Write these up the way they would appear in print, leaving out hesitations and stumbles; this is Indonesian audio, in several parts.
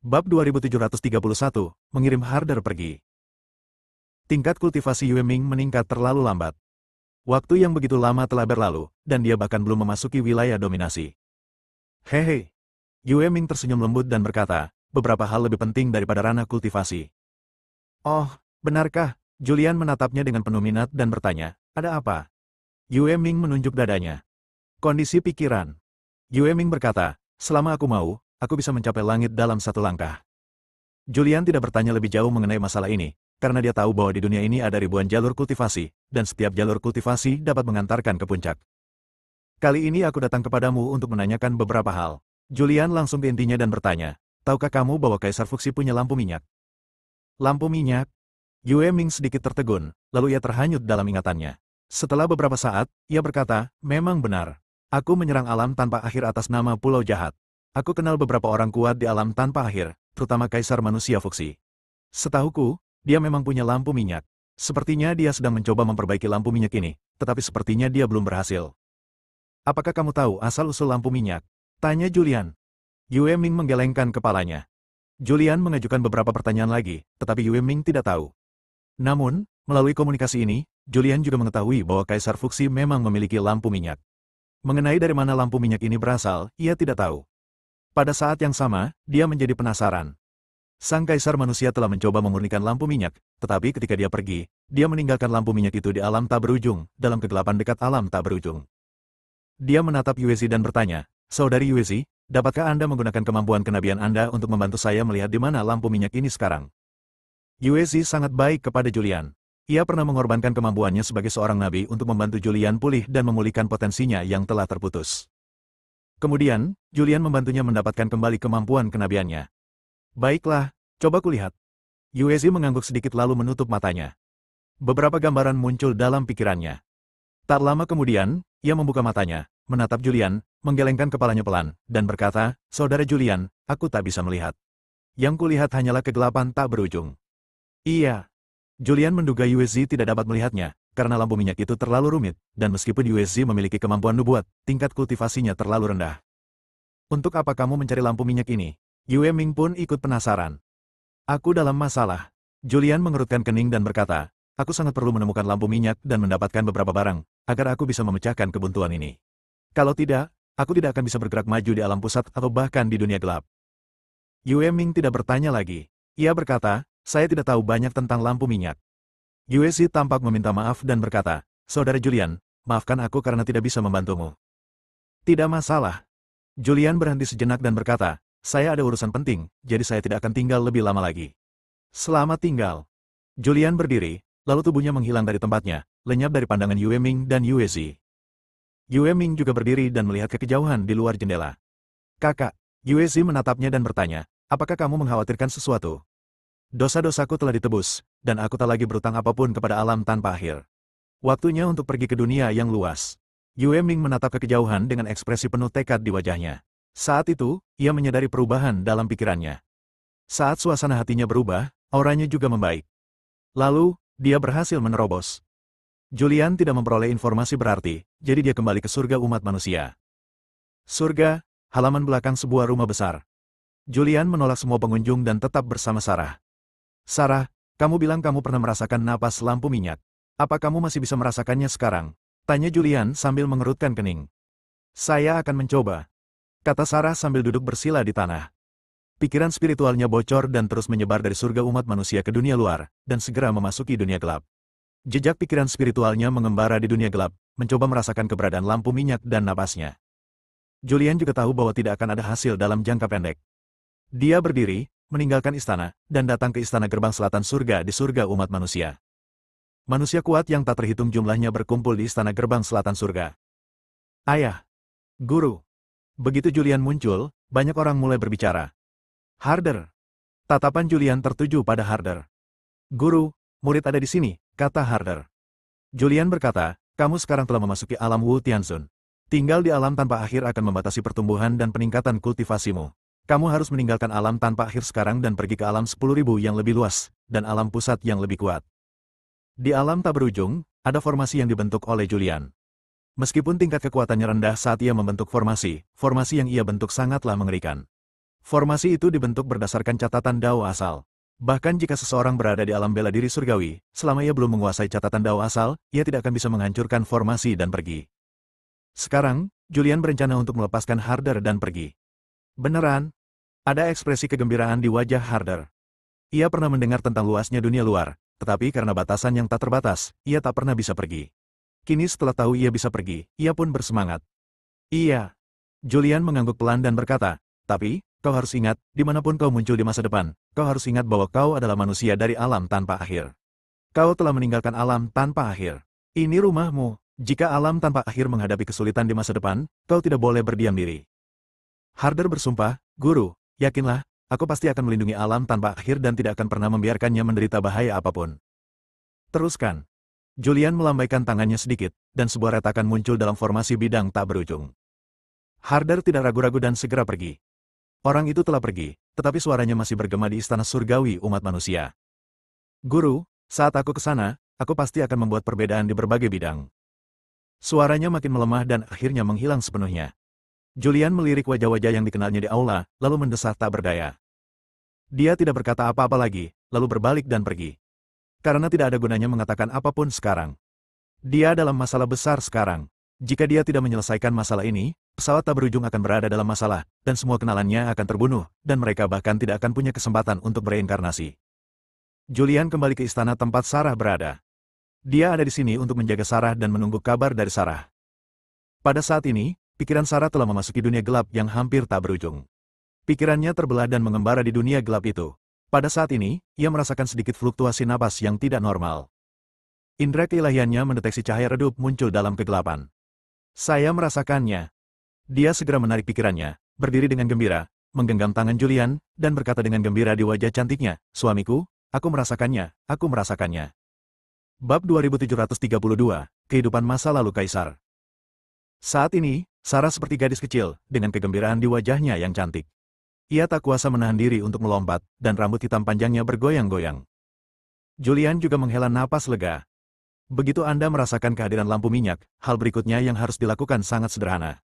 Bab 2731, mengirim Harder pergi. Tingkat kultivasi Yue Ming meningkat terlalu lambat. Waktu yang begitu lama telah berlalu, dan dia bahkan belum memasuki wilayah dominasi. Hehe. Yue Ming tersenyum lembut dan berkata, beberapa hal lebih penting daripada ranah kultivasi. Oh, benarkah? Julian menatapnya dengan penuh minat dan bertanya, ada apa? Yue Ming menunjuk dadanya. Kondisi pikiran. Yue Ming berkata, selama aku mau, aku bisa mencapai langit dalam satu langkah. Julian tidak bertanya lebih jauh mengenai masalah ini, karena dia tahu bahwa di dunia ini ada ribuan jalur kultivasi, dan setiap jalur kultivasi dapat mengantarkan ke puncak. Kali ini aku datang kepadamu untuk menanyakan beberapa hal. Julian langsung ke intinya dan bertanya, tahukah kamu bahwa Kaisar Fuxi punya lampu minyak? Lampu minyak? Yue Ming sedikit tertegun, lalu ia terhanyut dalam ingatannya. Setelah beberapa saat, ia berkata, memang benar. Aku menyerang alam tanpa akhir atas nama Pulau Jahat. Aku kenal beberapa orang kuat di alam tanpa akhir, terutama Kaisar Manusia Fuxi. Setahuku, dia memang punya lampu minyak. Sepertinya dia sedang mencoba memperbaiki lampu minyak ini, tetapi sepertinya dia belum berhasil. Apakah kamu tahu asal-usul lampu minyak? Tanya Julian. Yue Ming menggelengkan kepalanya. Julian mengajukan beberapa pertanyaan lagi, tetapi Yue Ming tidak tahu. Namun, melalui komunikasi ini, Julian juga mengetahui bahwa Kaisar Fuxi memang memiliki lampu minyak. Mengenai dari mana lampu minyak ini berasal, ia tidak tahu. Pada saat yang sama, dia menjadi penasaran. Sang Kaisar Manusia telah mencoba memurnikan lampu minyak, tetapi ketika dia pergi, dia meninggalkan lampu minyak itu di alam tak berujung, dalam kegelapan dekat alam tak berujung. Dia menatap Yuezi dan bertanya, Saudari Yuezi, dapatkah Anda menggunakan kemampuan kenabian Anda untuk membantu saya melihat di mana lampu minyak ini sekarang? Yuezi sangat baik kepada Julian. Ia pernah mengorbankan kemampuannya sebagai seorang nabi untuk membantu Julian pulih dan memulihkan potensinya yang telah terputus. Kemudian, Julian membantunya mendapatkan kembali kemampuan kenabiannya. Baiklah, coba kulihat. Yuezi mengangguk sedikit lalu menutup matanya. Beberapa gambaran muncul dalam pikirannya. Tak lama kemudian, ia membuka matanya, menatap Julian, menggelengkan kepalanya pelan, dan berkata, Saudara Julian, aku tak bisa melihat. Yang kulihat hanyalah kegelapan tak berujung. Iya. Julian menduga Yuezi tidak dapat melihatnya, karena lampu minyak itu terlalu rumit, dan meskipun Yuezi memiliki kemampuan nubuat, tingkat kultivasinya terlalu rendah. Untuk apa kamu mencari lampu minyak ini? Yue Ming pun ikut penasaran. Aku dalam masalah. Julian mengerutkan kening dan berkata, aku sangat perlu menemukan lampu minyak dan mendapatkan beberapa barang, agar aku bisa memecahkan kebuntuan ini. Kalau tidak, aku tidak akan bisa bergerak maju di alam pusat atau bahkan di dunia gelap. Yue Ming tidak bertanya lagi. Ia berkata, saya tidak tahu banyak tentang lampu minyak. Yuezi tampak meminta maaf dan berkata, Saudara Julian, maafkan aku karena tidak bisa membantumu. Tidak masalah. Julian berhenti sejenak dan berkata, saya ada urusan penting, jadi saya tidak akan tinggal lebih lama lagi. Selamat tinggal. Julian berdiri, lalu tubuhnya menghilang dari tempatnya, lenyap dari pandangan Yue Ming dan Yuezi. Yue Ming juga berdiri dan melihat ke kejauhan di luar jendela. Kakak, Yuezi menatapnya dan bertanya, apakah kamu mengkhawatirkan sesuatu? Dosa-dosaku telah ditebus, dan aku tak lagi berutang apapun kepada alam tanpa akhir. Waktunya untuk pergi ke dunia yang luas. Yue Ming menatap ke kejauhan dengan ekspresi penuh tekad di wajahnya. Saat itu, ia menyadari perubahan dalam pikirannya. Saat suasana hatinya berubah, auranya juga membaik. Lalu, dia berhasil menerobos. Julian tidak memperoleh informasi berarti, jadi dia kembali ke surga umat manusia. Surga, halaman belakang sebuah rumah besar. Julian menolak semua pengunjung dan tetap bersama Sarah. Sarah, kamu bilang kamu pernah merasakan napas lampu minyak. Apa kamu masih bisa merasakannya sekarang? Tanya Julian sambil mengerutkan kening. Saya akan mencoba, kata Sarah sambil duduk bersila di tanah. Pikiran spiritualnya bocor dan terus menyebar dari surga umat manusia ke dunia luar, dan segera memasuki dunia gelap. Jejak pikiran spiritualnya mengembara di dunia gelap, mencoba merasakan keberadaan lampu minyak dan napasnya. Julian juga tahu bahwa tidak akan ada hasil dalam jangka pendek. Dia berdiri, meninggalkan istana, dan datang ke istana gerbang selatan surga di surga umat manusia. Manusia kuat yang tak terhitung jumlahnya berkumpul di istana gerbang selatan surga. Ayah. Guru. Begitu Julian muncul, banyak orang mulai berbicara. Harder. Tatapan Julian tertuju pada Harder. Guru, murid ada di sini, kata Harder. Julian berkata, kamu sekarang telah memasuki alam Wu Tianzun. Tinggal di alam tanpa akhir akan membatasi pertumbuhan dan peningkatan kultivasimu. Kamu harus meninggalkan alam tanpa akhir sekarang dan pergi ke alam 10.000 yang lebih luas, dan alam pusat yang lebih kuat. Di alam tak berujung, ada formasi yang dibentuk oleh Julian. Meskipun tingkat kekuatannya rendah saat ia membentuk formasi yang ia bentuk sangatlah mengerikan. Formasi itu dibentuk berdasarkan catatan Dao asal. Bahkan jika seseorang berada di alam bela diri surgawi, selama ia belum menguasai catatan Dao asal, ia tidak akan bisa menghancurkan formasi dan pergi. Sekarang, Julian berencana untuk melepaskan Harder dan pergi. Beneran? Ada ekspresi kegembiraan di wajah Harder. Ia pernah mendengar tentang luasnya dunia luar, tetapi karena batasan yang tak terbatas, ia tak pernah bisa pergi. Kini setelah tahu ia bisa pergi, ia pun bersemangat. Iya. Julian mengangguk pelan dan berkata, tapi, kau harus ingat, dimanapun kau muncul di masa depan, kau harus ingat bahwa kau adalah manusia dari alam tanpa akhir. Kau telah meninggalkan alam tanpa akhir. Ini rumahmu. Jika alam tanpa akhir menghadapi kesulitan di masa depan, kau tidak boleh berdiam diri. Harder bersumpah, Guru, yakinlah, aku pasti akan melindungi alam tanpa akhir dan tidak akan pernah membiarkannya menderita bahaya apapun. Teruskan. Julian melambaikan tangannya sedikit, dan sebuah retakan muncul dalam formasi bidang tak berujung. Harder tidak ragu-ragu dan segera pergi. Orang itu telah pergi, tetapi suaranya masih bergema di istana surgawi umat manusia. Guru, saat aku ke sana, aku pasti akan membuat perbedaan di berbagai bidang. Suaranya makin melemah dan akhirnya menghilang sepenuhnya. Julian melirik wajah-wajah yang dikenalnya di aula, lalu mendesah tak berdaya. Dia tidak berkata apa-apa lagi, lalu berbalik dan pergi. Karena tidak ada gunanya mengatakan apapun sekarang. Dia dalam masalah besar sekarang. Jika dia tidak menyelesaikan masalah ini, pesawat tak berujung akan berada dalam masalah, dan semua kenalannya akan terbunuh, dan mereka bahkan tidak akan punya kesempatan untuk bereinkarnasi. Julian kembali ke istana tempat Sarah berada. Dia ada di sini untuk menjaga Sarah dan menunggu kabar dari Sarah. Pada saat ini, pikiran Sarah telah memasuki dunia gelap yang hampir tak berujung. Pikirannya terbelah dan mengembara di dunia gelap itu. Pada saat ini, ia merasakan sedikit fluktuasi napas yang tidak normal. Indra keilahiannya mendeteksi cahaya redup muncul dalam kegelapan. Saya merasakannya. Dia segera menarik pikirannya, berdiri dengan gembira, menggenggam tangan Julian, dan berkata dengan gembira di wajah cantiknya, suamiku, aku merasakannya, aku merasakannya. Bab 2732, Kehidupan Masa Lalu Kaisar. Saat ini, Sarah seperti gadis kecil, dengan kegembiraan di wajahnya yang cantik. Ia tak kuasa menahan diri untuk melompat, dan rambut hitam panjangnya bergoyang-goyang. Julian juga menghela napas lega. Begitu Anda merasakan kehadiran lampu minyak, hal berikutnya yang harus dilakukan sangat sederhana.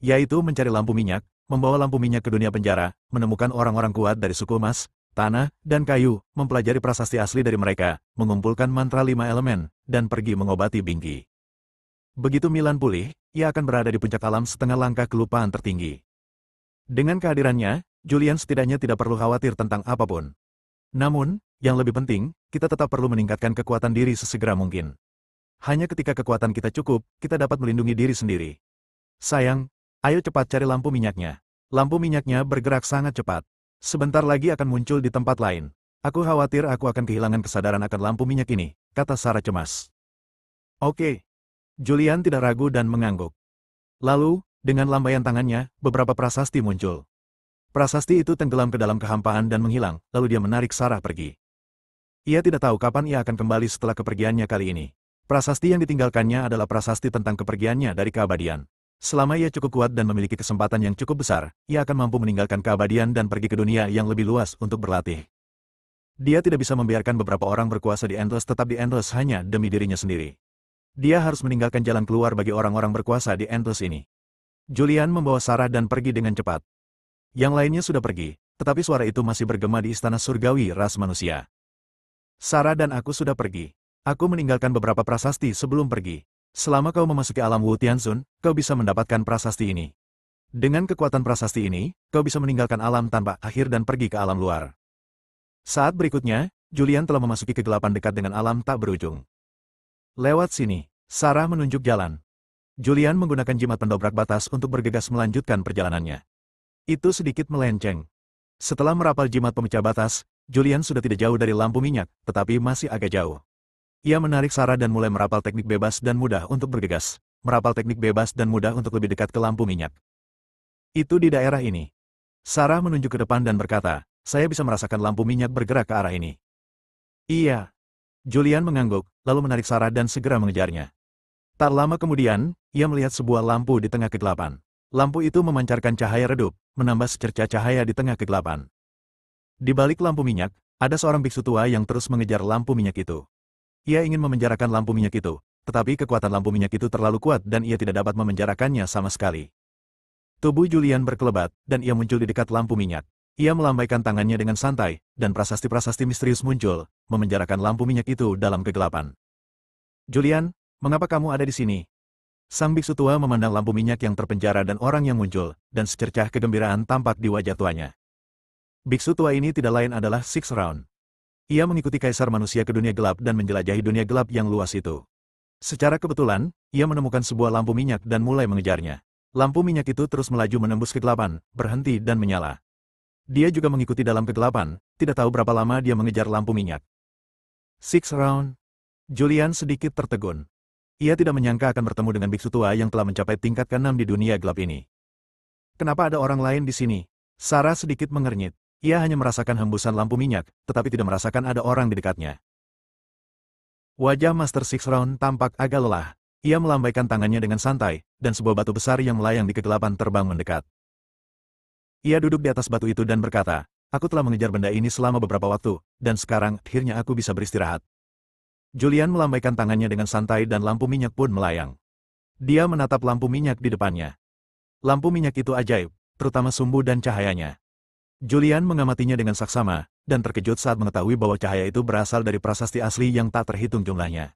Yaitu mencari lampu minyak, membawa lampu minyak ke dunia penjara, menemukan orang-orang kuat dari suku emas, tanah, dan kayu, mempelajari prasasti asli dari mereka, mengumpulkan mantra 5 elemen, dan pergi mengobati Binky. Begitu Milan pulih, ia akan berada di puncak alam setengah langkah kelupaan tertinggi. Dengan kehadirannya, Julian setidaknya tidak perlu khawatir tentang apapun. Namun, yang lebih penting, kita tetap perlu meningkatkan kekuatan diri sesegera mungkin. Hanya ketika kekuatan kita cukup, kita dapat melindungi diri sendiri. Sayang, ayo cepat cari lampu minyaknya. Lampu minyaknya bergerak sangat cepat. Sebentar lagi akan muncul di tempat lain. Aku khawatir aku akan kehilangan kesadaran akan lampu minyak ini, kata Sarah cemas. Oke. Julian tidak ragu dan mengangguk. Lalu, dengan lambaian tangannya, beberapa prasasti muncul. Prasasti itu tenggelam ke dalam kehampaan dan menghilang, lalu dia menarik Sarah pergi. Ia tidak tahu kapan ia akan kembali setelah kepergiannya kali ini. Prasasti yang ditinggalkannya adalah prasasti tentang kepergiannya dari keabadian. Selama ia cukup kuat dan memiliki kesempatan yang cukup besar, ia akan mampu meninggalkan keabadian dan pergi ke dunia yang lebih luas untuk berlatih. Dia tidak bisa membiarkan beberapa orang berkuasa di Endless tetap di Endless hanya demi dirinya sendiri. Dia harus meninggalkan jalan keluar bagi orang-orang berkuasa di Endless ini. Julian membawa Sarah dan pergi dengan cepat. Yang lainnya sudah pergi, tetapi suara itu masih bergema di istana surgawi ras manusia. Sarah dan aku sudah pergi. Aku meninggalkan beberapa prasasti sebelum pergi. Selama kau memasuki alam Wu Tianxun, kau bisa mendapatkan prasasti ini. Dengan kekuatan prasasti ini, kau bisa meninggalkan alam tanpa akhir dan pergi ke alam luar. Saat berikutnya, Julian telah memasuki kegelapan dekat dengan alam tak berujung. Lewat sini, Sarah menunjuk jalan. Julian menggunakan jimat pendobrak batas untuk bergegas melanjutkan perjalanannya. Itu sedikit melenceng. Setelah merapal jimat pemecah batas, Julian sudah tidak jauh dari lampu minyak, tetapi masih agak jauh. Ia menarik Sarah dan mulai merapal teknik bebas dan mudah untuk bergegas. Merapal teknik bebas dan mudah untuk lebih dekat ke lampu minyak. Itu di daerah ini. Sarah menunjuk ke depan dan berkata, saya bisa merasakan lampu minyak bergerak ke arah ini. Iya. Julian mengangguk, lalu menarik Sarah dan segera mengejarnya. Tak lama kemudian, ia melihat sebuah lampu di tengah kegelapan. Lampu itu memancarkan cahaya redup, menambah secercah cahaya di tengah kegelapan. Di balik lampu minyak, ada seorang biksu tua yang terus mengejar lampu minyak itu. Ia ingin memenjarakan lampu minyak itu, tetapi kekuatan lampu minyak itu terlalu kuat dan ia tidak dapat memenjarakannya sama sekali. Tubuh Julian berkelebat, dan ia muncul di dekat lampu minyak. Ia melambaikan tangannya dengan santai, dan prasasti-prasasti misterius muncul, memenjarakan lampu minyak itu dalam kegelapan. Julian, mengapa kamu ada di sini? Sang biksu tua memandang lampu minyak yang terpenjara dan orang yang muncul, dan secercah kegembiraan tampak di wajah tuanya. Biksu tua ini tidak lain adalah Six Round. Ia mengikuti kaisar manusia ke dunia gelap dan menjelajahi dunia gelap yang luas itu. Secara kebetulan, ia menemukan sebuah lampu minyak dan mulai mengejarnya. Lampu minyak itu terus melaju menembus kegelapan, berhenti dan menyala. Dia juga mengikuti dalam kegelapan, tidak tahu berapa lama dia mengejar lampu minyak. Six Round. Julian sedikit tertegun. Ia tidak menyangka akan bertemu dengan biksu tua yang telah mencapai tingkat ke-6 di dunia gelap ini. Kenapa ada orang lain di sini? Sarah sedikit mengernyit. Ia hanya merasakan hembusan lampu minyak, tetapi tidak merasakan ada orang di dekatnya. Wajah Master Six Round tampak agak lelah. Ia melambaikan tangannya dengan santai, dan sebuah batu besar yang melayang di kegelapan terbang mendekat. Ia duduk di atas batu itu dan berkata, "Aku telah mengejar benda ini selama beberapa waktu, dan sekarang akhirnya aku bisa beristirahat." Julian melambaikan tangannya dengan santai dan lampu minyak pun melayang. Dia menatap lampu minyak di depannya. Lampu minyak itu ajaib, terutama sumbu dan cahayanya. Julian mengamatinya dengan saksama, dan terkejut saat mengetahui bahwa cahaya itu berasal dari prasasti asli yang tak terhitung jumlahnya.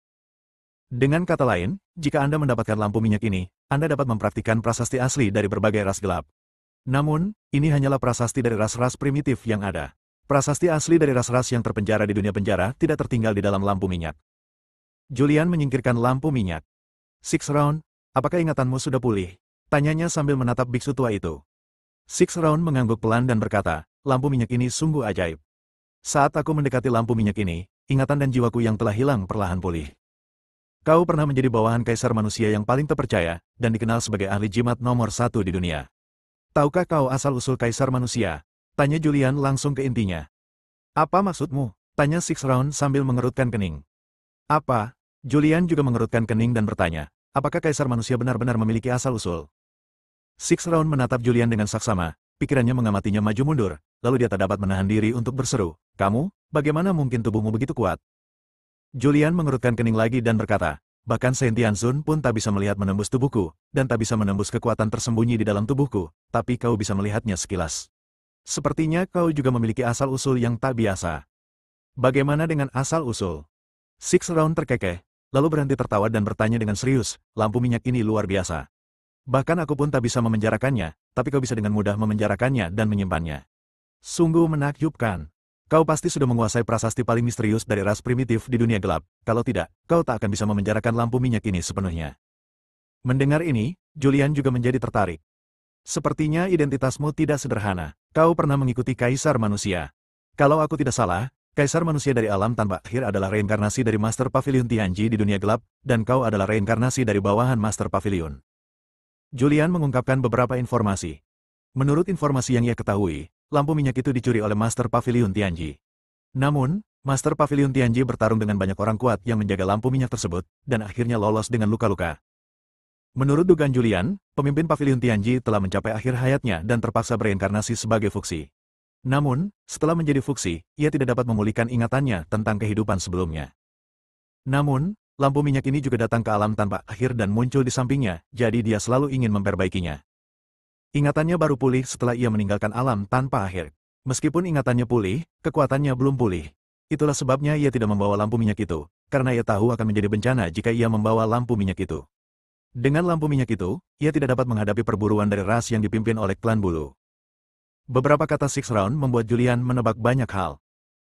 Dengan kata lain, jika Anda mendapatkan lampu minyak ini, Anda dapat mempraktikkan prasasti asli dari berbagai ras gelap. Namun, ini hanyalah prasasti dari ras-ras primitif yang ada. Prasasti asli dari ras-ras yang terpenjara di dunia penjara tidak tertinggal di dalam lampu minyak. Julian menyingkirkan lampu minyak. Six Round, apakah ingatanmu sudah pulih? Tanyanya sambil menatap biksu tua itu. Six Round mengangguk pelan dan berkata, lampu minyak ini sungguh ajaib. Saat aku mendekati lampu minyak ini, ingatan dan jiwaku yang telah hilang perlahan pulih. Kau pernah menjadi bawahan kaisar manusia yang paling terpercaya, dan dikenal sebagai ahli jimat nomor 1 di dunia. Tahukah kau asal-usul kaisar manusia? Tanya Julian langsung ke intinya. Apa maksudmu? Tanya Six Round sambil mengerutkan kening. Apa? Julian juga mengerutkan kening dan bertanya, apakah kaisar manusia benar-benar memiliki asal-usul? Six Round menatap Julian dengan saksama, pikirannya mengamatinya maju mundur, lalu dia tak dapat menahan diri untuk berseru, kamu, bagaimana mungkin tubuhmu begitu kuat? Julian mengerutkan kening lagi dan berkata, bahkan Saint Tianzun pun tak bisa melihat menembus tubuhku, dan tak bisa menembus kekuatan tersembunyi di dalam tubuhku, tapi kau bisa melihatnya sekilas. Sepertinya kau juga memiliki asal-usul yang tak biasa. Bagaimana dengan asal-usul? Six Round terkekeh, lalu berhenti tertawa dan bertanya dengan serius, lampu minyak ini luar biasa. Bahkan aku pun tak bisa memenjarakannya, tapi kau bisa dengan mudah memenjarakannya dan menyimpannya. Sungguh menakjubkan. Kau pasti sudah menguasai prasasti paling misterius dari ras primitif di dunia gelap, kalau tidak, kau tak akan bisa memenjarakan lampu minyak ini sepenuhnya. Mendengar ini, Julian juga menjadi tertarik. Sepertinya identitasmu tidak sederhana. Kau pernah mengikuti kaisar manusia. Kalau aku tidak salah, kaisar manusia dari alam tanpa akhir adalah reinkarnasi dari Master Pavilion Tianji di dunia gelap, dan kau adalah reinkarnasi dari bawahan Master Pavilion. Julian mengungkapkan beberapa informasi. Menurut informasi yang ia ketahui, lampu minyak itu dicuri oleh Master Pavilion Tianji. Namun, Master Pavilion Tianji bertarung dengan banyak orang kuat yang menjaga lampu minyak tersebut, dan akhirnya lolos dengan luka-luka. Menurut dugaan Julian, pemimpin Pavilion Tianji telah mencapai akhir hayatnya dan terpaksa bereinkarnasi sebagai fuksi. Namun, setelah menjadi fuksi, ia tidak dapat memulihkan ingatannya tentang kehidupan sebelumnya. Namun, lampu minyak ini juga datang ke alam tanpa akhir dan muncul di sampingnya, jadi dia selalu ingin memperbaikinya. Ingatannya baru pulih setelah ia meninggalkan alam tanpa akhir. Meskipun ingatannya pulih, kekuatannya belum pulih. Itulah sebabnya ia tidak membawa lampu minyak itu, karena ia tahu akan menjadi bencana jika ia membawa lampu minyak itu. Dengan lampu minyak itu, ia tidak dapat menghadapi perburuan dari ras yang dipimpin oleh klan bulu. Beberapa kata Six Round membuat Julian menebak banyak hal.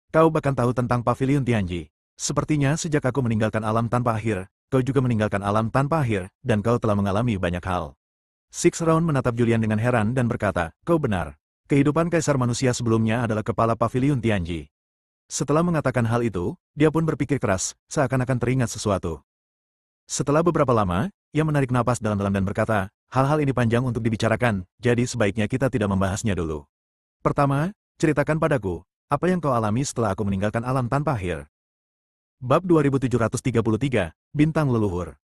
Kau bahkan tahu tentang Pavilion Tianji. Sepertinya sejak aku meninggalkan alam tanpa akhir, kau juga meninggalkan alam tanpa akhir, dan kau telah mengalami banyak hal. Six Round menatap Julian dengan heran dan berkata, kau benar. Kehidupan kaisar manusia sebelumnya adalah kepala Pavilion Tianji. Setelah mengatakan hal itu, dia pun berpikir keras, seakan-akan teringat sesuatu. Setelah beberapa lama, ia menarik napas dalam-dalam dan berkata, hal-hal ini panjang untuk dibicarakan, jadi sebaiknya kita tidak membahasnya dulu. Pertama, ceritakan padaku, apa yang kau alami setelah aku meninggalkan alam tanpa akhir. Bab 2733, Bintang Leluhur.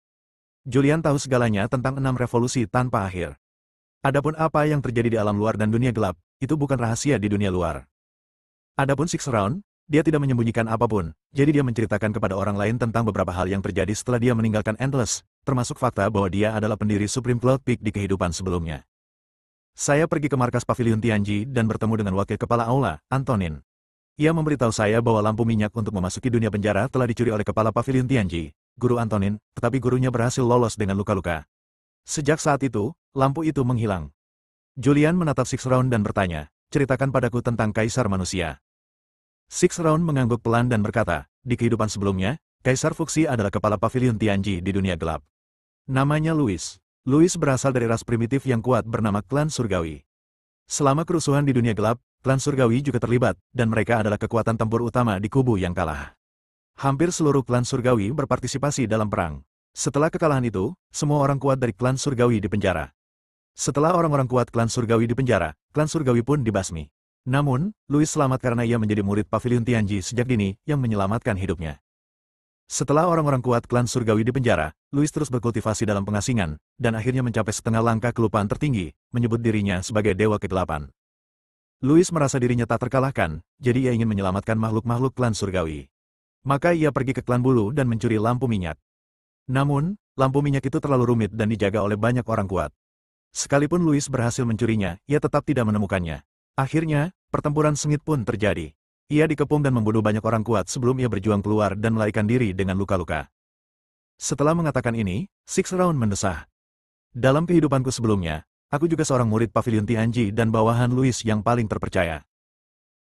Julian tahu segalanya tentang 6 revolusi tanpa akhir. Adapun apa yang terjadi di alam luar dan dunia gelap, itu bukan rahasia di dunia luar. Adapun Six Round, dia tidak menyembunyikan apapun, jadi dia menceritakan kepada orang lain tentang beberapa hal yang terjadi setelah dia meninggalkan Endless, termasuk fakta bahwa dia adalah pendiri Supreme Cloud Peak di kehidupan sebelumnya. Saya pergi ke markas Pavilion Tianji dan bertemu dengan wakil kepala aula, Antonin. Ia memberitahu saya bahwa lampu minyak untuk memasuki dunia penjara telah dicuri oleh kepala Pavilion Tianji, Guru Antonin, tetapi gurunya berhasil lolos dengan luka-luka. Sejak saat itu, lampu itu menghilang. Julian menatap Six Round dan bertanya, ceritakan padaku tentang Kaisar Manusia. Six Round mengangguk pelan dan berkata, di kehidupan sebelumnya, Kaisar Fuxi adalah kepala Pavilion Tianji di dunia gelap. Namanya Louis. Louis berasal dari ras primitif yang kuat bernama Klan Surgawi. Selama kerusuhan di dunia gelap, Klan Surgawi juga terlibat, dan mereka adalah kekuatan tempur utama di kubu yang kalah. Hampir seluruh Klan Surgawi berpartisipasi dalam perang. Setelah kekalahan itu, semua orang kuat dari Klan Surgawi dipenjara. Setelah orang-orang kuat Klan Surgawi dipenjara, Klan Surgawi pun dibasmi. Namun, Louis selamat karena ia menjadi murid Pavilion Tianji sejak dini yang menyelamatkan hidupnya. Setelah orang-orang kuat Klan Surgawi dipenjara, Louis terus berkultivasi dalam pengasingan, dan akhirnya mencapai setengah langkah kelupaan tertinggi, menyebut dirinya sebagai Dewa Kegelapan. Louis merasa dirinya tak terkalahkan, jadi ia ingin menyelamatkan makhluk-makhluk Klan Surgawi. Maka ia pergi ke Klan Bulu dan mencuri lampu minyak. Namun, lampu minyak itu terlalu rumit dan dijaga oleh banyak orang kuat. Sekalipun Louis berhasil mencurinya, ia tetap tidak menemukannya. Akhirnya, pertempuran sengit pun terjadi. Ia dikepung dan membunuh banyak orang kuat sebelum ia berjuang keluar dan melarikan diri dengan luka-luka. Setelah mengatakan ini, Six Round mendesah. Dalam kehidupanku sebelumnya, aku juga seorang murid Pavilion Tianji dan bawahan Louis yang paling terpercaya.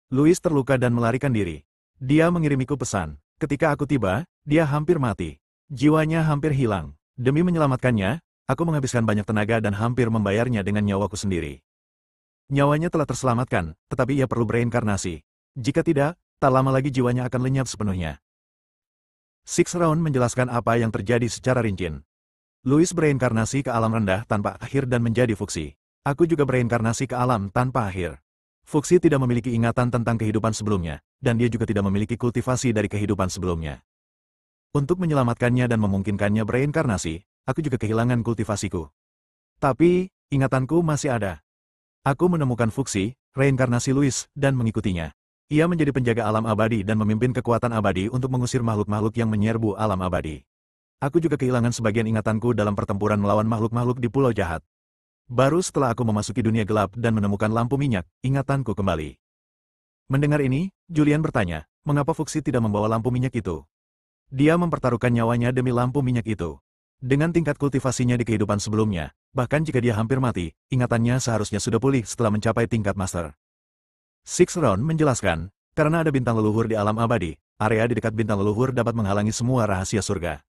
Louis terluka dan melarikan diri. Dia mengirimiku pesan. Ketika aku tiba, dia hampir mati. Jiwanya hampir hilang. Demi menyelamatkannya, aku menghabiskan banyak tenaga dan hampir membayarnya dengan nyawaku sendiri. Nyawanya telah terselamatkan, tetapi ia perlu bereinkarnasi. Jika tidak, tak lama lagi jiwanya akan lenyap sepenuhnya. Six Round menjelaskan apa yang terjadi secara rinci. Louis bereinkarnasi ke alam rendah tanpa akhir dan menjadi Fuxi. Aku juga bereinkarnasi ke alam tanpa akhir. Fuxi tidak memiliki ingatan tentang kehidupan sebelumnya, dan dia juga tidak memiliki kultivasi dari kehidupan sebelumnya. Untuk menyelamatkannya dan memungkinkannya bereinkarnasi, aku juga kehilangan kultivasiku. Tapi, ingatanku masih ada. Aku menemukan Fuxi, reinkarnasi Louis, dan mengikutinya. Ia menjadi penjaga alam abadi dan memimpin kekuatan abadi untuk mengusir makhluk-makhluk yang menyerbu alam abadi. Aku juga kehilangan sebagian ingatanku dalam pertempuran melawan makhluk-makhluk di Pulau Jahat. Baru setelah aku memasuki dunia gelap dan menemukan lampu minyak, ingatanku kembali. Mendengar ini, Julian bertanya, mengapa Fuxi tidak membawa lampu minyak itu? Dia mempertaruhkan nyawanya demi lampu minyak itu. Dengan tingkat kultivasinya di kehidupan sebelumnya, bahkan jika dia hampir mati, ingatannya seharusnya sudah pulih setelah mencapai tingkat master. Six Round menjelaskan, karena ada bintang leluhur di alam abadi, area di dekat bintang leluhur dapat menghalangi semua rahasia surga.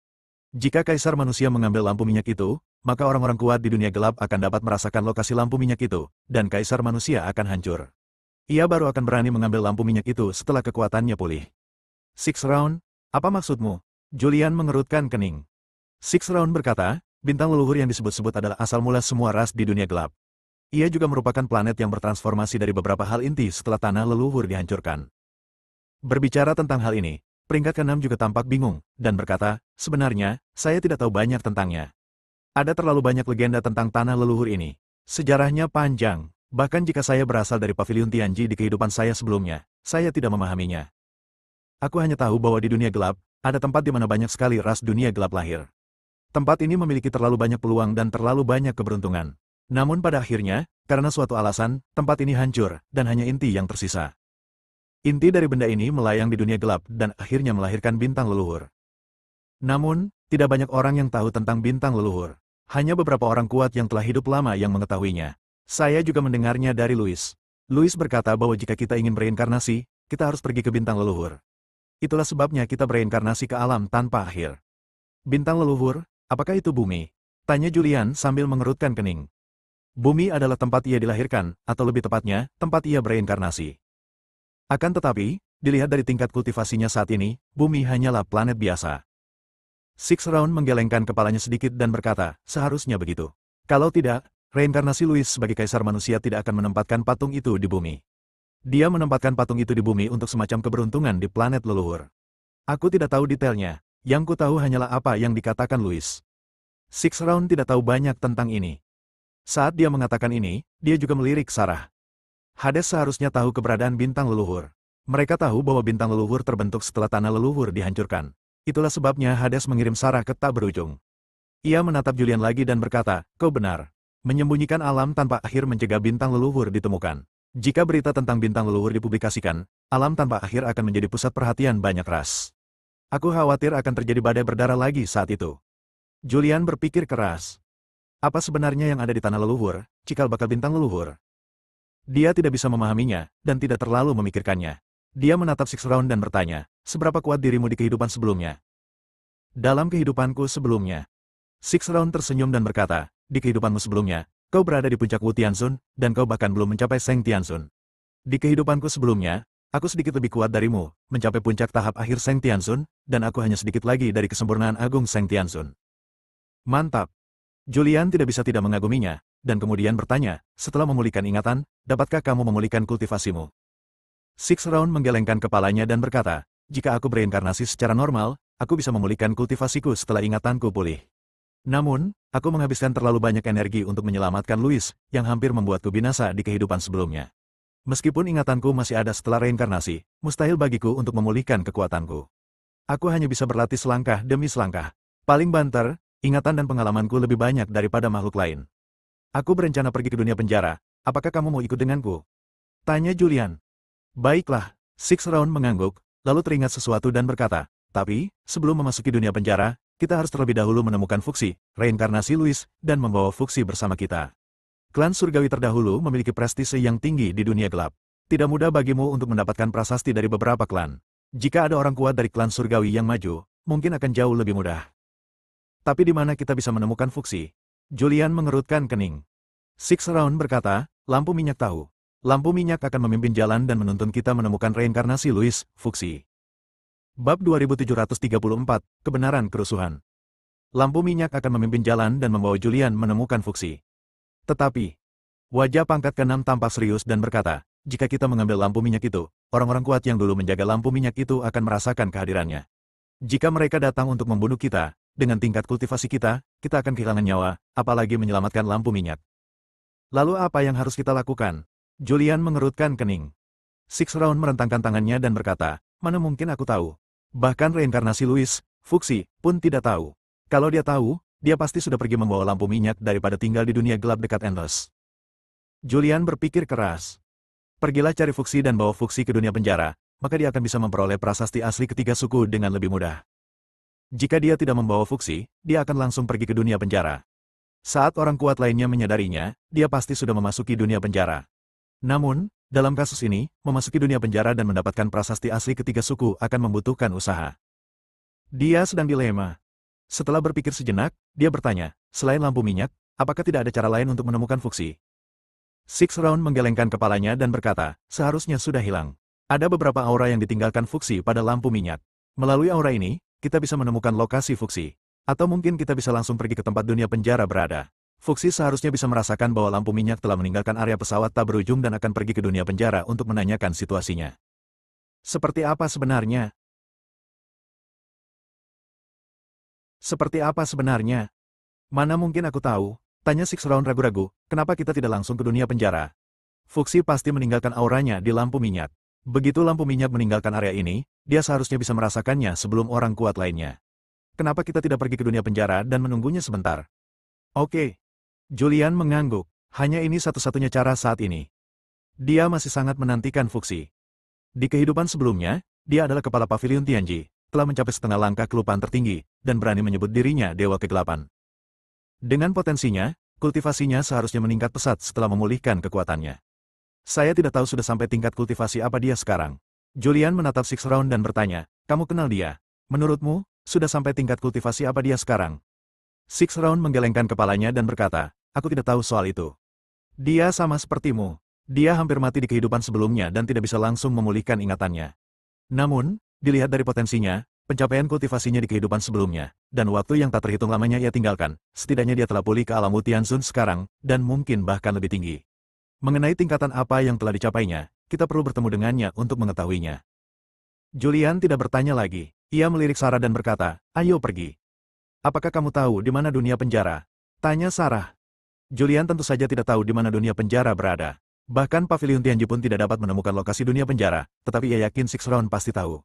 Jika Kaisar Manusia mengambil lampu minyak itu, maka orang-orang kuat di dunia gelap akan dapat merasakan lokasi lampu minyak itu, dan Kaisar Manusia akan hancur. Ia baru akan berani mengambil lampu minyak itu setelah kekuatannya pulih. Six Round, apa maksudmu? Julian mengerutkan kening. Six Round berkata, bintang leluhur yang disebut-sebut adalah asal mula semua ras di dunia gelap. Ia juga merupakan planet yang bertransformasi dari beberapa hal inti setelah tanah leluhur dihancurkan. Berbicara tentang hal ini, peringkat ke-6 juga tampak bingung, dan berkata, sebenarnya, saya tidak tahu banyak tentangnya. Ada terlalu banyak legenda tentang tanah leluhur ini. Sejarahnya panjang, bahkan jika saya berasal dari Pavilion Tianji di kehidupan saya sebelumnya, saya tidak memahaminya. Aku hanya tahu bahwa di dunia gelap, ada tempat di mana banyak sekali ras dunia gelap lahir. Tempat ini memiliki terlalu banyak peluang dan terlalu banyak keberuntungan. Namun pada akhirnya, karena suatu alasan, tempat ini hancur, dan hanya inti yang tersisa. Inti dari benda ini melayang di dunia gelap dan akhirnya melahirkan bintang leluhur. Namun, tidak banyak orang yang tahu tentang bintang leluhur. Hanya beberapa orang kuat yang telah hidup lama yang mengetahuinya. Saya juga mendengarnya dari Louis. Louis berkata bahwa jika kita ingin bereinkarnasi, kita harus pergi ke bintang leluhur. Itulah sebabnya kita bereinkarnasi ke alam tanpa akhir. Bintang leluhur, apakah itu bumi? Tanya Julian sambil mengerutkan kening. Bumi adalah tempat ia dilahirkan, atau lebih tepatnya, tempat ia bereinkarnasi. Akan tetapi, dilihat dari tingkat kultivasinya saat ini, bumi hanyalah planet biasa. Six Round menggelengkan kepalanya sedikit dan berkata, seharusnya begitu. Kalau tidak, reinkarnasi Louis sebagai Kaisar Manusia tidak akan menempatkan patung itu di bumi. Dia menempatkan patung itu di bumi untuk semacam keberuntungan di planet leluhur. Aku tidak tahu detailnya, yang ku tahu hanyalah apa yang dikatakan Louis. Six Round tidak tahu banyak tentang ini. Saat dia mengatakan ini, dia juga melirik Sarah. Hades seharusnya tahu keberadaan bintang leluhur. Mereka tahu bahwa bintang leluhur terbentuk setelah tanah leluhur dihancurkan. Itulah sebabnya Hades mengirim Sarah ke tak berujung. Ia menatap Julian lagi dan berkata, kau benar. Menyembunyikan alam tanpa akhir mencegah bintang leluhur ditemukan. Jika berita tentang bintang leluhur dipublikasikan, alam tanpa akhir akan menjadi pusat perhatian banyak ras. Aku khawatir akan terjadi badai berdarah lagi saat itu. Julian berpikir keras. Apa sebenarnya yang ada di tanah leluhur, cikal bakal bintang leluhur? Dia tidak bisa memahaminya, dan tidak terlalu memikirkannya. Dia menatap Six Round dan bertanya, seberapa kuat dirimu di kehidupan sebelumnya? Dalam kehidupanku sebelumnya. Six Round tersenyum dan berkata, di kehidupanmu sebelumnya, kau berada di puncak Wu Tianxun, dan kau bahkan belum mencapai Sheng Tianxun. Di kehidupanku sebelumnya, aku sedikit lebih kuat darimu, mencapai puncak tahap akhir Sheng Tianxun, dan aku hanya sedikit lagi dari kesempurnaan agung Sheng Tianxun. Mantap. Julian tidak bisa tidak mengaguminya, dan kemudian bertanya, setelah memulihkan ingatan, dapatkah kamu memulihkan kultivasimu? Six Round menggelengkan kepalanya dan berkata, jika aku bereinkarnasi secara normal, aku bisa memulihkan kultivasiku setelah ingatanku pulih. Namun, aku menghabiskan terlalu banyak energi untuk menyelamatkan Louis, yang hampir membuatku binasa di kehidupan sebelumnya. Meskipun ingatanku masih ada setelah reinkarnasi, mustahil bagiku untuk memulihkan kekuatanku. Aku hanya bisa berlatih selangkah demi selangkah. Paling banter, ingatan dan pengalamanku lebih banyak daripada makhluk lain. Aku berencana pergi ke dunia penjara, apakah kamu mau ikut denganku? Tanya Julian. Baiklah, Six Round mengangguk, lalu teringat sesuatu dan berkata, tapi, sebelum memasuki dunia penjara, kita harus terlebih dahulu menemukan Fuxi, reinkarnasi Louis, dan membawa Fuxi bersama kita. Klan surgawi terdahulu memiliki prestise yang tinggi di dunia gelap. Tidak mudah bagimu untuk mendapatkan prasasti dari beberapa klan. Jika ada orang kuat dari klan surgawi yang maju, mungkin akan jauh lebih mudah. Tapi di mana kita bisa menemukan Fuxi? Julian mengerutkan kening. Six Round berkata, lampu minyak tahu. Lampu minyak akan memimpin jalan dan menuntun kita menemukan reinkarnasi Louis, Fuxi. Bab 2734, Kebenaran Kerusuhan. Lampu minyak akan memimpin jalan dan membawa Julian menemukan Fuxi. Tetapi, wajah pangkat ke-6 tampak serius dan berkata, jika kita mengambil lampu minyak itu, orang-orang kuat yang dulu menjaga lampu minyak itu akan merasakan kehadirannya. Jika mereka datang untuk membunuh kita, dengan tingkat kultivasi kita akan kehilangan nyawa, apalagi menyelamatkan lampu minyak. Lalu apa yang harus kita lakukan? Julian mengerutkan kening. Six Round merentangkan tangannya dan berkata, mana mungkin aku tahu. Bahkan reinkarnasi Louis, Fuxi, pun tidak tahu. Kalau dia tahu, dia pasti sudah pergi membawa lampu minyak daripada tinggal di dunia gelap dekat Endless. Julian berpikir keras. Pergilah cari Fuxi dan bawa Fuxi ke dunia penjara, maka dia akan bisa memperoleh prasasti asli ketiga suku dengan lebih mudah. Jika dia tidak membawa Fuxi, dia akan langsung pergi ke dunia penjara. Saat orang kuat lainnya menyadarinya, dia pasti sudah memasuki dunia penjara. Namun, dalam kasus ini, memasuki dunia penjara dan mendapatkan prasasti asli ketiga suku akan membutuhkan usaha. Dia sedang dilema. Setelah berpikir sejenak, dia bertanya, selain lampu minyak, apakah tidak ada cara lain untuk menemukan Fuxi? Six Round menggelengkan kepalanya dan berkata, seharusnya sudah hilang. Ada beberapa aura yang ditinggalkan Fuxi pada lampu minyak. Melalui aura ini, kita bisa menemukan lokasi Fuxi. Atau mungkin kita bisa langsung pergi ke tempat dunia penjara berada. Fuxi seharusnya bisa merasakan bahwa lampu minyak telah meninggalkan area pesawat tak berujung dan akan pergi ke dunia penjara untuk menanyakan situasinya. Seperti apa sebenarnya? Seperti apa sebenarnya? Mana mungkin aku tahu? Tanya Six Round ragu-ragu, kenapa kita tidak langsung ke dunia penjara? Fuxi pasti meninggalkan auranya di lampu minyak. Begitu lampu minyak meninggalkan area ini, dia seharusnya bisa merasakannya sebelum orang kuat lainnya. Kenapa kita tidak pergi ke dunia penjara dan menunggunya sebentar? Oke. Julian mengangguk. Hanya ini satu-satunya cara saat ini. Dia masih sangat menantikan Fuxi. Di kehidupan sebelumnya, dia adalah kepala pavilion Tianji, telah mencapai setengah langkah kelupaan tertinggi, dan berani menyebut dirinya Dewa Kegelapan. Dengan potensinya, kultivasinya seharusnya meningkat pesat setelah memulihkan kekuatannya. Saya tidak tahu sudah sampai tingkat kultivasi apa dia sekarang. Julian menatap Six Round dan bertanya, kamu kenal dia? Menurutmu, sudah sampai tingkat kultivasi apa dia sekarang? Six Round menggelengkan kepalanya dan berkata, aku tidak tahu soal itu. Dia sama sepertimu. Dia hampir mati di kehidupan sebelumnya dan tidak bisa langsung memulihkan ingatannya. Namun, dilihat dari potensinya, pencapaian kultivasinya di kehidupan sebelumnya, dan waktu yang tak terhitung lamanya ia tinggalkan, setidaknya dia telah pulih ke alam Wu Tianxun sekarang, dan mungkin bahkan lebih tinggi. Mengenai tingkatan apa yang telah dicapainya, kita perlu bertemu dengannya untuk mengetahuinya. Julian tidak bertanya lagi. Ia melirik Sarah dan berkata, ayo pergi. Apakah kamu tahu di mana dunia penjara? Tanya Sarah. Julian tentu saja tidak tahu di mana dunia penjara berada. Bahkan pavilion Tianji pun tidak dapat menemukan lokasi dunia penjara, tetapi ia yakin Six Round pasti tahu.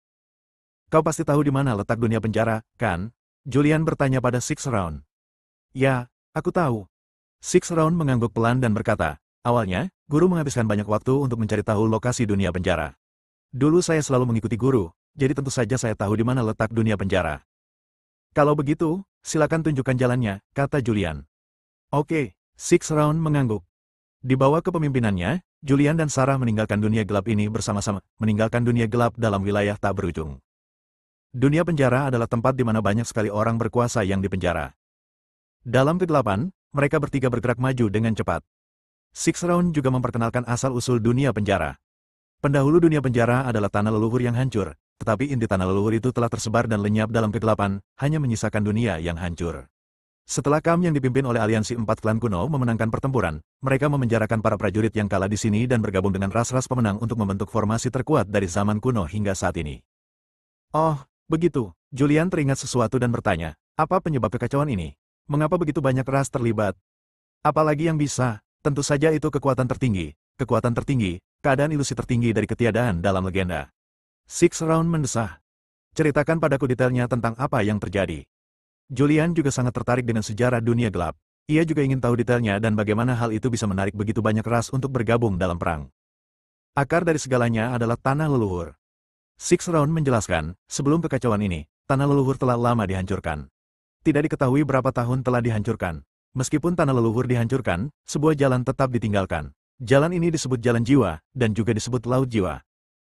Kau pasti tahu di mana letak dunia penjara, kan? Julian bertanya pada Six Round. Ya, aku tahu. Six Round mengangguk pelan dan berkata, awalnya, guru menghabiskan banyak waktu untuk mencari tahu lokasi dunia penjara. Dulu saya selalu mengikuti guru, jadi tentu saja saya tahu di mana letak dunia penjara. Kalau begitu, silakan tunjukkan jalannya, kata Julian. Oke, Six Round mengangguk. Di bawah kepemimpinannya, Julian dan Sarah meninggalkan dunia gelap ini bersama-sama, meninggalkan dunia gelap dalam wilayah tak berujung. Dunia penjara adalah tempat di mana banyak sekali orang berkuasa yang dipenjara. Dalam kegelapan, mereka bertiga bergerak maju dengan cepat. Six Round juga memperkenalkan asal-usul dunia penjara. Pendahulu dunia penjara adalah tanah leluhur yang hancur, tetapi inti tanah leluhur itu telah tersebar dan lenyap dalam kegelapan, hanya menyisakan dunia yang hancur. Setelah Kam yang dipimpin oleh aliansi 4 klan kuno memenangkan pertempuran, mereka memenjarakan para prajurit yang kalah di sini dan bergabung dengan ras-ras pemenang untuk membentuk formasi terkuat dari zaman kuno hingga saat ini. Oh, begitu. Julian teringat sesuatu dan bertanya, apa penyebab kekacauan ini? Mengapa begitu banyak ras terlibat? Apalagi yang bisa? Tentu saja itu kekuatan tertinggi, keadaan ilusi tertinggi dari ketiadaan dalam legenda. Six Round mendesah. Ceritakan padaku detailnya tentang apa yang terjadi. Julian juga sangat tertarik dengan sejarah dunia gelap. Ia juga ingin tahu detailnya dan bagaimana hal itu bisa menarik begitu banyak ras untuk bergabung dalam perang. Akar dari segalanya adalah tanah leluhur. Six Round menjelaskan, sebelum kekacauan ini, tanah leluhur telah lama dihancurkan. Tidak diketahui berapa tahun telah dihancurkan. Meskipun tanah leluhur dihancurkan, sebuah jalan tetap ditinggalkan. Jalan ini disebut jalan jiwa, dan juga disebut laut jiwa.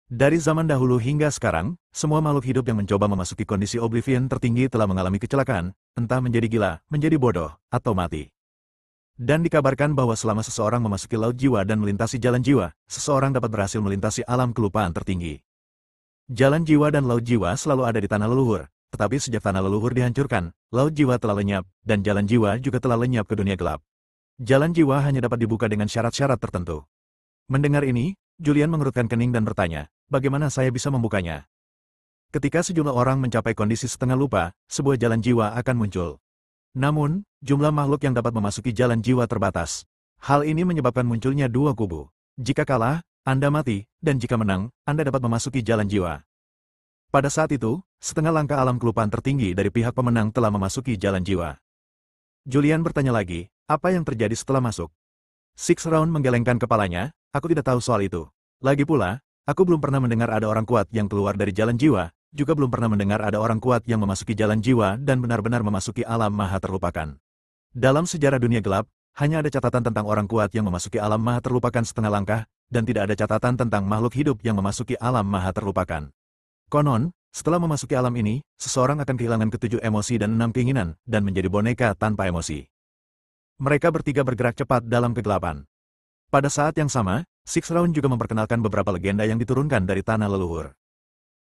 Dari zaman dahulu hingga sekarang, semua makhluk hidup yang mencoba memasuki kondisi oblivion tertinggi telah mengalami kecelakaan, entah menjadi gila, menjadi bodoh, atau mati. Dan dikabarkan bahwa selama seseorang memasuki laut jiwa dan melintasi jalan jiwa, seseorang dapat berhasil melintasi alam kelupaan tertinggi. Jalan jiwa dan laut jiwa selalu ada di tanah leluhur. Tetapi sejak tanah leluhur dihancurkan, laut jiwa telah lenyap, dan jalan jiwa juga telah lenyap ke dunia gelap. Jalan jiwa hanya dapat dibuka dengan syarat-syarat tertentu. Mendengar ini, Julian mengerutkan kening dan bertanya, bagaimana saya bisa membukanya? Ketika sejumlah orang mencapai kondisi setengah lupa, sebuah jalan jiwa akan muncul. Namun, jumlah makhluk yang dapat memasuki jalan jiwa terbatas. Hal ini menyebabkan munculnya dua kubu. Jika kalah, Anda mati, dan jika menang, Anda dapat memasuki jalan jiwa. Pada saat itu, setengah langkah alam kelupaan tertinggi dari pihak pemenang telah memasuki jalan jiwa. Julian bertanya lagi, apa yang terjadi setelah masuk? Six Round menggelengkan kepalanya, aku tidak tahu soal itu. Lagi pula, aku belum pernah mendengar ada orang kuat yang keluar dari jalan jiwa, juga belum pernah mendengar ada orang kuat yang memasuki jalan jiwa dan benar-benar memasuki alam maha terlupakan. Dalam sejarah dunia gelap, hanya ada catatan tentang orang kuat yang memasuki alam maha terlupakan setengah langkah, dan tidak ada catatan tentang makhluk hidup yang memasuki alam maha terlupakan. Konon, setelah memasuki alam ini, seseorang akan kehilangan ketujuh emosi dan 6 keinginan, dan menjadi boneka tanpa emosi. Mereka bertiga bergerak cepat dalam kegelapan. Pada saat yang sama, Six Round juga memperkenalkan beberapa legenda yang diturunkan dari tanah leluhur.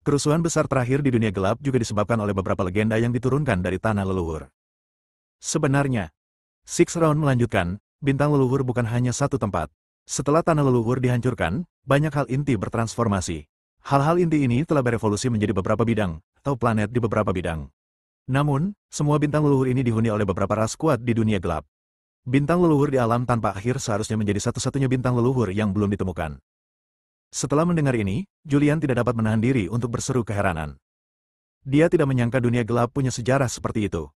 Kerusuhan besar terakhir di dunia gelap juga disebabkan oleh beberapa legenda yang diturunkan dari tanah leluhur. Sebenarnya, Six Round melanjutkan, bintang leluhur bukan hanya satu tempat. Setelah tanah leluhur dihancurkan, banyak hal inti bertransformasi. Hal-hal inti ini telah berevolusi menjadi beberapa bidang, atau planet di beberapa bidang. Namun, semua bintang leluhur ini dihuni oleh beberapa ras kuat di dunia gelap. Bintang leluhur di alam tanpa akhir seharusnya menjadi satu-satunya bintang leluhur yang belum ditemukan. Setelah mendengar ini, Julian tidak dapat menahan diri untuk berseru keheranan. Dia tidak menyangka dunia gelap punya sejarah seperti itu.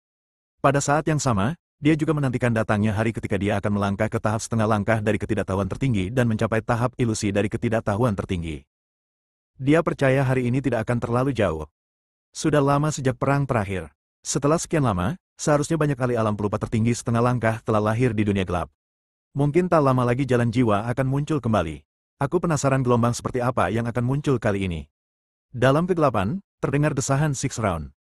Pada saat yang sama, dia juga menantikan datangnya hari ketika dia akan melangkah ke tahap setengah langkah dari ketidaktahuan tertinggi dan mencapai tahap ilusi dari ketidaktahuan tertinggi. Dia percaya hari ini tidak akan terlalu jauh. Sudah lama sejak perang terakhir. Setelah sekian lama, seharusnya banyak kali alam pelupa tertinggi setengah langkah telah lahir di dunia gelap. Mungkin tak lama lagi jalan jiwa akan muncul kembali. Aku penasaran gelombang seperti apa yang akan muncul kali ini. Dalam kegelapan, terdengar desahan Six Round.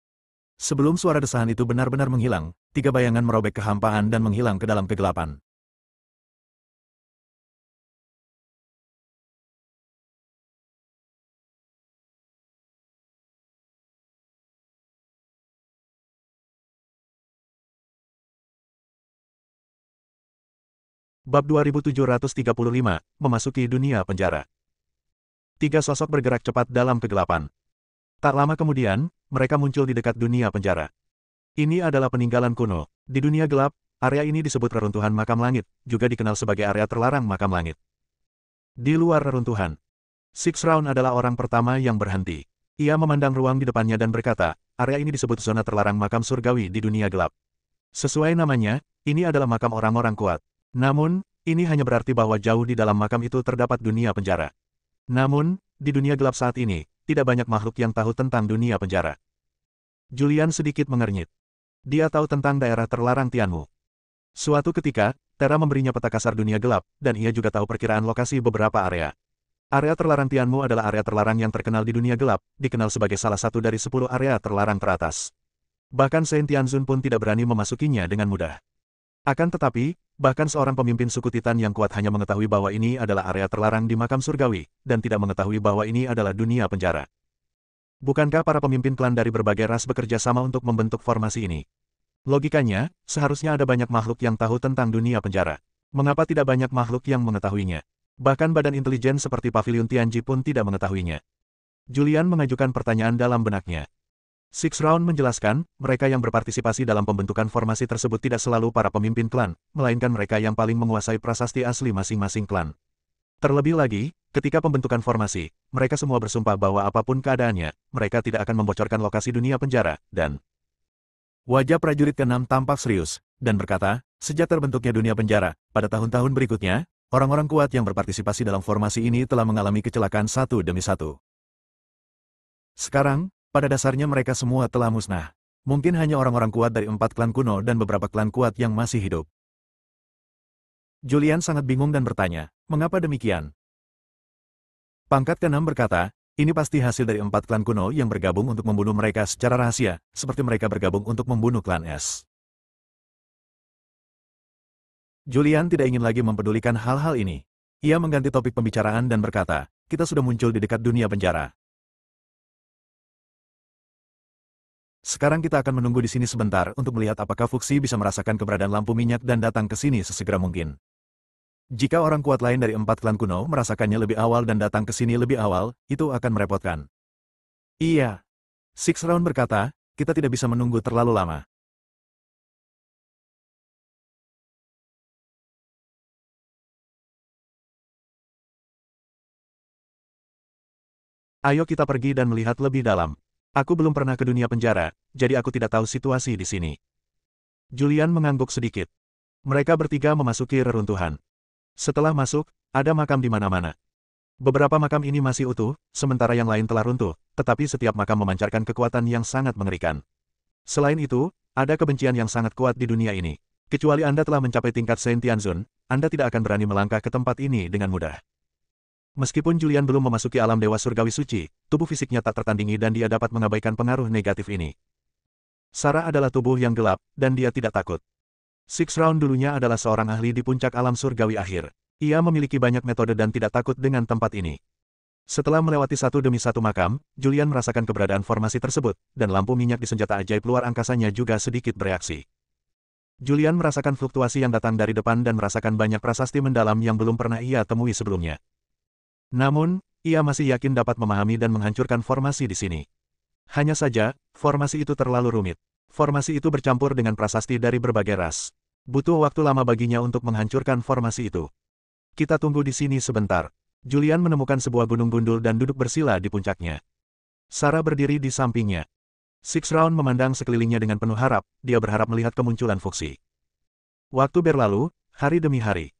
Sebelum suara desahan itu benar-benar menghilang, 3 bayangan merobek kehampaan dan menghilang ke dalam kegelapan. Bab 2735, memasuki dunia penjara. 3 sosok bergerak cepat dalam kegelapan. Tak lama kemudian, mereka muncul di dekat dunia penjara. Ini adalah peninggalan kuno. Di dunia gelap, area ini disebut reruntuhan makam langit, juga dikenal sebagai area terlarang makam langit. Di luar reruntuhan, Six Round adalah orang pertama yang berhenti. Ia memandang ruang di depannya dan berkata, area ini disebut zona terlarang makam surgawi di dunia gelap. Sesuai namanya, ini adalah makam orang-orang kuat. Namun, ini hanya berarti bahwa jauh di dalam makam itu terdapat dunia penjara. Namun, di dunia gelap saat ini, tidak banyak makhluk yang tahu tentang dunia penjara. Julian sedikit mengernyit. Dia tahu tentang daerah terlarang Tianmu. Suatu ketika, Tera memberinya peta kasar dunia gelap, dan ia juga tahu perkiraan lokasi beberapa area. Area terlarang Tianmu adalah area terlarang yang terkenal di dunia gelap, dikenal sebagai salah satu dari 10 area terlarang teratas. Bahkan Saint Tianzun pun tidak berani memasukinya dengan mudah. Akan tetapi, bahkan seorang pemimpin suku Titan yang kuat hanya mengetahui bahwa ini adalah area terlarang di makam surgawi, dan tidak mengetahui bahwa ini adalah dunia penjara. Bukankah para pemimpin klan dari berbagai ras bekerja sama untuk membentuk formasi ini? Logikanya, seharusnya ada banyak makhluk yang tahu tentang dunia penjara. Mengapa tidak banyak makhluk yang mengetahuinya? Bahkan badan intelijen seperti Pavilion Tianji pun tidak mengetahuinya. Julian mengajukan pertanyaan dalam benaknya. Six Round menjelaskan, mereka yang berpartisipasi dalam pembentukan formasi tersebut tidak selalu para pemimpin klan, melainkan mereka yang paling menguasai prasasti asli masing-masing klan. Terlebih lagi, ketika pembentukan formasi, mereka semua bersumpah bahwa apapun keadaannya, mereka tidak akan membocorkan lokasi dunia penjara, dan wajah prajurit ke-6 tampak serius, dan berkata, sejak terbentuknya dunia penjara, pada tahun-tahun berikutnya, orang-orang kuat yang berpartisipasi dalam formasi ini telah mengalami kecelakaan satu demi satu. Sekarang, pada dasarnya mereka semua telah musnah. Mungkin hanya orang-orang kuat dari 4 klan kuno dan beberapa klan kuat yang masih hidup. Julian sangat bingung dan bertanya, mengapa demikian? Pangkat ke-6 berkata, ini pasti hasil dari 4 klan kuno yang bergabung untuk membunuh mereka secara rahasia, seperti mereka bergabung untuk membunuh klan S. Julian tidak ingin lagi mempedulikan hal-hal ini. Ia mengganti topik pembicaraan dan berkata, kita sudah muncul di dekat dunia penjara. Sekarang kita akan menunggu di sini sebentar untuk melihat apakah Fuxi bisa merasakan keberadaan lampu minyak dan datang ke sini sesegera mungkin. Jika orang kuat lain dari 4 klan kuno merasakannya lebih awal dan datang ke sini lebih awal, itu akan merepotkan. Iya. Six Round berkata, kita tidak bisa menunggu terlalu lama. Ayo kita pergi dan melihat lebih dalam. Aku belum pernah ke dunia penjara, jadi aku tidak tahu situasi di sini. Julian mengangguk sedikit. Mereka bertiga memasuki reruntuhan. Setelah masuk, ada makam di mana-mana. Beberapa makam ini masih utuh, sementara yang lain telah runtuh, tetapi setiap makam memancarkan kekuatan yang sangat mengerikan. Selain itu, ada kebencian yang sangat kuat di dunia ini. Kecuali Anda telah mencapai tingkat Saint Tianzun, Anda tidak akan berani melangkah ke tempat ini dengan mudah. Meskipun Julian belum memasuki alam dewa surgawi suci, tubuh fisiknya tak tertandingi dan dia dapat mengabaikan pengaruh negatif ini. Sarah adalah tubuh yang gelap, dan dia tidak takut. Six Round dulunya adalah seorang ahli di puncak alam surgawi akhir. Ia memiliki banyak metode dan tidak takut dengan tempat ini. Setelah melewati satu demi satu makam, Julian merasakan keberadaan formasi tersebut, dan lampu minyak di senjata ajaib luar angkasanya juga sedikit bereaksi. Julian merasakan fluktuasi yang datang dari depan dan merasakan banyak prasasti mendalam yang belum pernah ia temui sebelumnya. Namun, ia masih yakin dapat memahami dan menghancurkan formasi di sini. Hanya saja, formasi itu terlalu rumit. Formasi itu bercampur dengan prasasti dari berbagai ras. Butuh waktu lama baginya untuk menghancurkan formasi itu. Kita tunggu di sini sebentar. Julian menemukan sebuah gunung gundul dan duduk bersila di puncaknya. Sarah berdiri di sampingnya. Six Round memandang sekelilingnya dengan penuh harap, dia berharap melihat kemunculan Fuxi. Waktu berlalu, hari demi hari.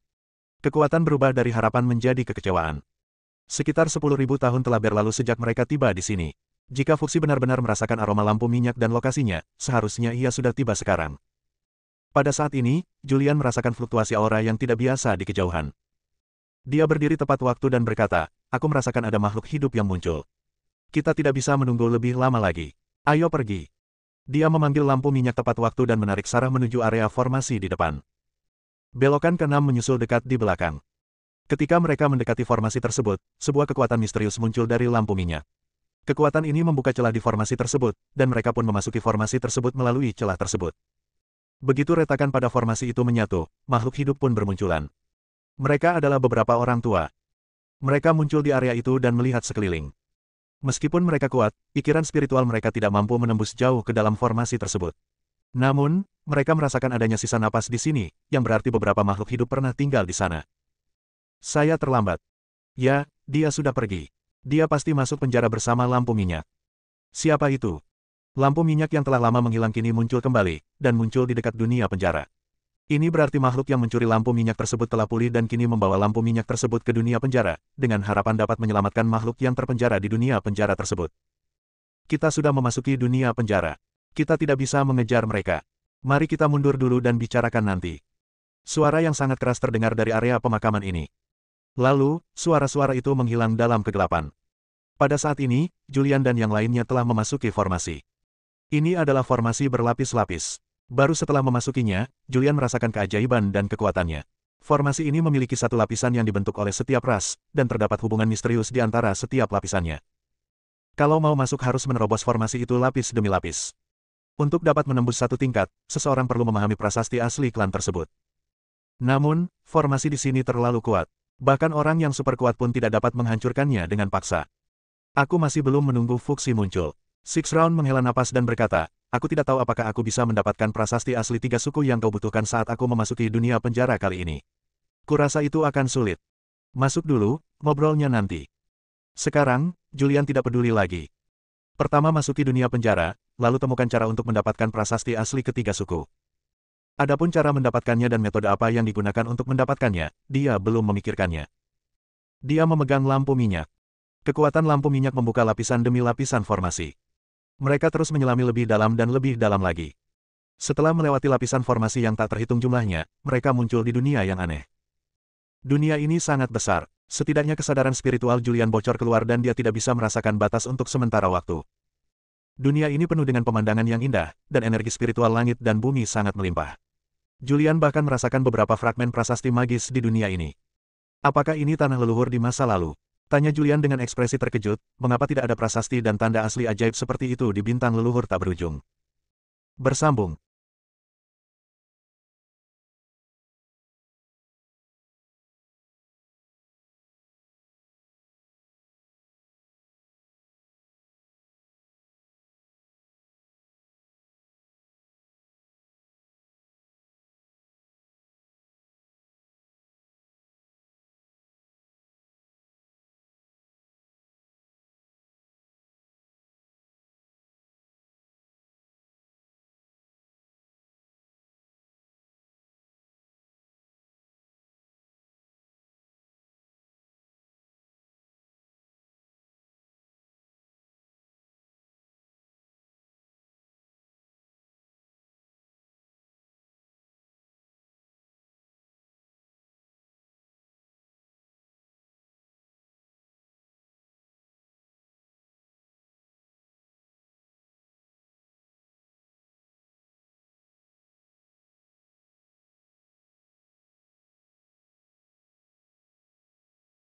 Kekuatan berubah dari harapan menjadi kekecewaan. Sekitar 10.000 tahun telah berlalu sejak mereka tiba di sini. Jika Fuxi benar-benar merasakan aroma lampu minyak dan lokasinya, seharusnya ia sudah tiba sekarang. Pada saat ini, Julian merasakan fluktuasi aura yang tidak biasa di kejauhan. Dia berdiri tepat waktu dan berkata, aku merasakan ada makhluk hidup yang muncul. Kita tidak bisa menunggu lebih lama lagi. Ayo pergi. Dia memanggil lampu minyak tepat waktu dan menarik Sarah menuju area formasi di depan. Belokan ke-6 menyusul dekat di belakang. Ketika mereka mendekati formasi tersebut, sebuah kekuatan misterius muncul dari lampu minyak. Kekuatan ini membuka celah di formasi tersebut, dan mereka pun memasuki formasi tersebut melalui celah tersebut. Begitu retakan pada formasi itu menyatu, makhluk hidup pun bermunculan. Mereka adalah beberapa orang tua. Mereka muncul di area itu dan melihat sekeliling. Meskipun mereka kuat, pikiran spiritual mereka tidak mampu menembus jauh ke dalam formasi tersebut. Namun, mereka merasakan adanya sisa napas di sini, yang berarti beberapa makhluk hidup pernah tinggal di sana. Saya terlambat. Ya, dia sudah pergi. Dia pasti masuk penjara bersama lampu minyak. Siapa itu? Lampu minyak yang telah lama menghilang kini muncul kembali, dan muncul di dekat dunia penjara. Ini berarti makhluk yang mencuri lampu minyak tersebut telah pulih dan kini membawa lampu minyak tersebut ke dunia penjara, dengan harapan dapat menyelamatkan makhluk yang terpenjara di dunia penjara tersebut. Kita sudah memasuki dunia penjara. Kita tidak bisa mengejar mereka. Mari kita mundur dulu dan bicarakan nanti. Suara yang sangat keras terdengar dari area pemakaman ini. Lalu, suara-suara itu menghilang dalam kegelapan. Pada saat ini, Julian dan yang lainnya telah memasuki formasi. Ini adalah formasi berlapis-lapis. Baru setelah memasukinya, Julian merasakan keajaiban dan kekuatannya. Formasi ini memiliki satu lapisan yang dibentuk oleh setiap ras, dan terdapat hubungan misterius di antara setiap lapisannya. Kalau mau masuk harus menerobos formasi itu lapis demi lapis. Untuk dapat menembus satu tingkat, seseorang perlu memahami prasasti asli klan tersebut. Namun, formasi di sini terlalu kuat. Bahkan orang yang super kuat pun tidak dapat menghancurkannya dengan paksa. Aku masih belum menunggu Fuxi muncul. Six Round menghela napas dan berkata, aku tidak tahu apakah aku bisa mendapatkan prasasti asli tiga suku yang kau butuhkan saat aku memasuki dunia penjara kali ini. Kurasa itu akan sulit. Masuk dulu, ngobrolnya nanti. Sekarang, Julian tidak peduli lagi. Pertama masuki dunia penjara, lalu temukan cara untuk mendapatkan prasasti asli ketiga suku. Adapun cara mendapatkannya dan metode apa yang digunakan untuk mendapatkannya, dia belum memikirkannya. Dia memegang lampu minyak. Kekuatan lampu minyak membuka lapisan demi lapisan formasi. Mereka terus menyelami lebih dalam dan lebih dalam lagi. Setelah melewati lapisan formasi yang tak terhitung jumlahnya, mereka muncul di dunia yang aneh. Dunia ini sangat besar. Setidaknya kesadaran spiritual Julian bocor keluar dan dia tidak bisa merasakan batas untuk sementara waktu. Dunia ini penuh dengan pemandangan yang indah, dan energi spiritual langit dan bumi sangat melimpah. Julian bahkan merasakan beberapa fragmen prasasti magis di dunia ini. Apakah ini tanah leluhur di masa lalu? Tanya Julian dengan ekspresi terkejut, mengapa tidak ada prasasti dan tanda asli ajaib seperti itu di bintang leluhur tak berujung. Bersambung.